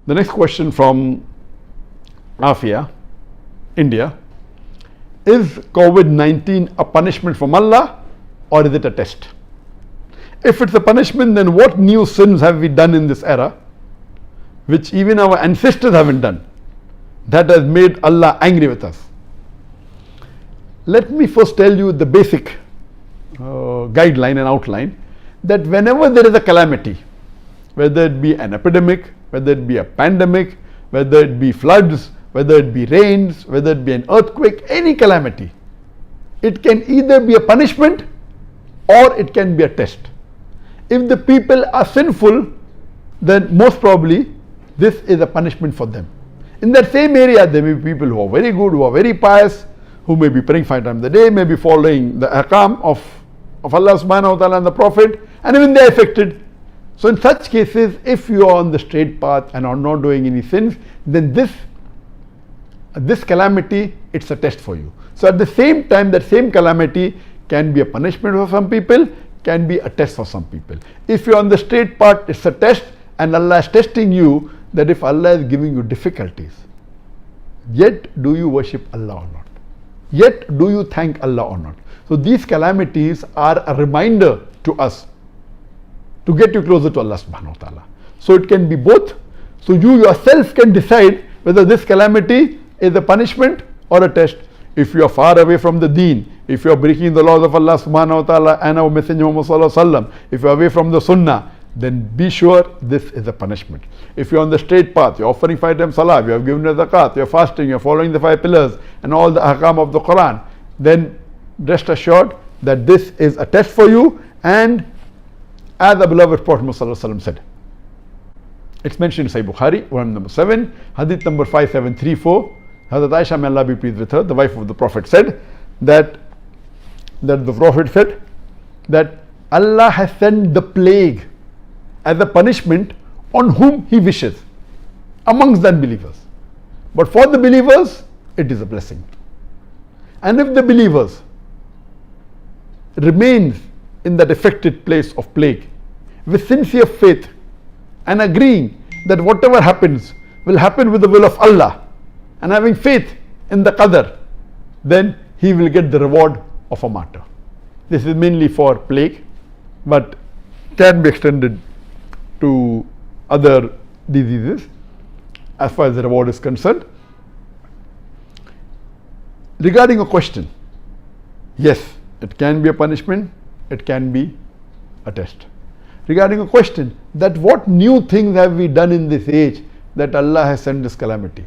The next question from Afia, India. Is COVID-19 a punishment from Allah or is it a test? If it's a punishment, then what new sins have we done in this era which even our ancestors haven't done, that has made Allah angry with us? Let me first tell you the basic guideline and outline, that whenever there is a calamity, whether it be an epidemic, whether it be a pandemic, whether it be floods, whether it be rains, whether it be an earthquake, any calamity, it can either be a punishment or it can be a test. If the people are sinful, then most probably this is a punishment for them. In that same area, there may be people who are very good, who are very pious, who may be praying 5 times a day, may be following the ahkam of Allah subhanahu wa ta'ala and the Prophet, and even they are affected. So in such cases, if you are on the straight path and are not doing any sins, then this calamity, it's a test for you. So at the same time, that same calamity can be a punishment for some people, can be a test for some people. If you're on the straight path, it's a test, and Allah is testing you, that if Allah is giving you difficulties, yet do you worship Allah or not? Yet do you thank Allah or not? So these calamities are a reminder to us to get you closer to Allah subhanahu wa ta'ala. So it can be both. So you yourself can decide whether this calamity is a punishment or a test. If you are far away from the deen, if you are breaking the laws of Allah subhanahu wa ta'ala and our Messenger Muhammad sallallahu alaihi wasallam, if you are away from the sunnah, then be sure this is a punishment. If you are on the straight path, you are offering 5 times salah, you have given the zakat, you are fasting, you are following the 5 pillars and all the ahkam of the Quran, then rest assured that this is a test for you. And as the beloved Prophet Muhammad sallallahu alaihi wasallam said, it's mentioned in Sahih Bukhari, volume number 7, hadith number 5734. Hazrat Aisha, may Allah be pleased with her, the wife of the Prophet, said that the Prophet said that Allah has sent the plague as a punishment on whom He wishes amongst the unbelievers. But for the believers, it is a blessing. And if the believers remain in that affected place of plague with sincere faith and agreeing that whatever happens will happen with the will of Allah, and having faith in the qadr, then he will get the reward of a martyr. This is mainly for plague, but can be extended to other diseases as far as the reward is concerned. Regarding a question, yes, it can be a punishment, it can be a test. Regarding a question, that what new things have we done in this age that Allah has sent this calamity?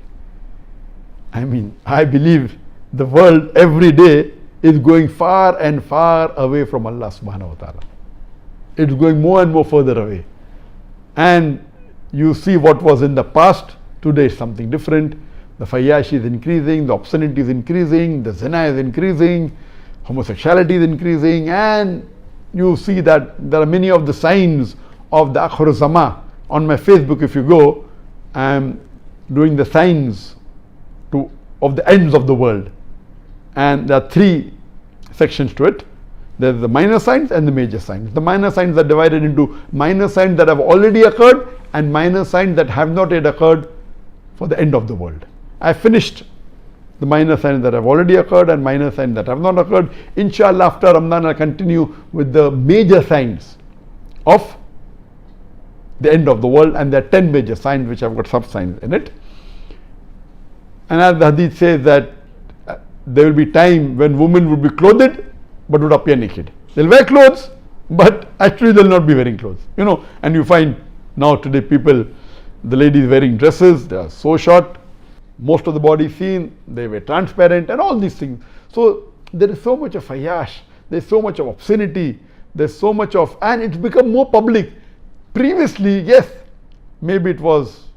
I mean, I believe the world every day is going far and far away from Allah subhanahu wa ta'ala. It's going more and more further away. And you see what was in the past, today is something different. The fayashi is increasing, the obscenity is increasing, the zina is increasing, homosexuality is increasing, and you see that there are many of the signs of the Akhir Zama. On my Facebook, if you go, I am doing the signs of the ends of the world, and there are 3 sections to it. There is the minor signs and the major signs. The minor signs are divided into minor signs that have already occurred and minor signs that have not yet occurred for the end of the world. I finished the minor signs that have already occurred and minor signs that have not occurred. Inshallah, after Ramadan, I'll continue with the major signs of the end of the world, and there are 10 major signs which have got sub signs in it. And as the hadith says that there will be time when women would be clothed but would appear naked. They'll wear clothes, but actually they'll not be wearing clothes. You know, and you find now today people, the ladies wearing dresses, they are so short, most of the body seen, they were transparent and all these things. So there is so much of fayash, there's so much of obscenity, there's so much of, and it's become more public. Previously, yes, maybe it was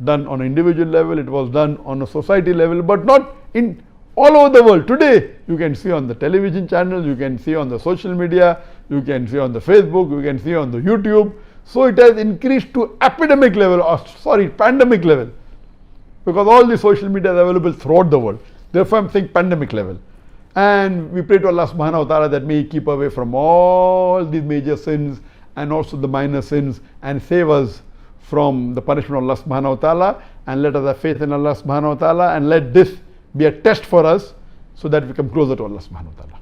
done on an individual level, it was done on a society level, but not in all over the world. Today, you can see on the television channels, you can see on the social media, you can see on the Facebook, you can see on the YouTube. So it has increased to epidemic level, or pandemic level, because all the social media is available throughout the world. Therefore, I'm saying pandemic level. And we pray to Allah subhanahu wa ta'ala that may He keep away from all these major sins and also the minor sins, and save us from the punishment of Allah subhanahu wa ta'ala, and let us have faith in Allah subhanahu wa ta'ala, and let this be a test for us so that we come closer to Allah subhanahu wa ta'ala.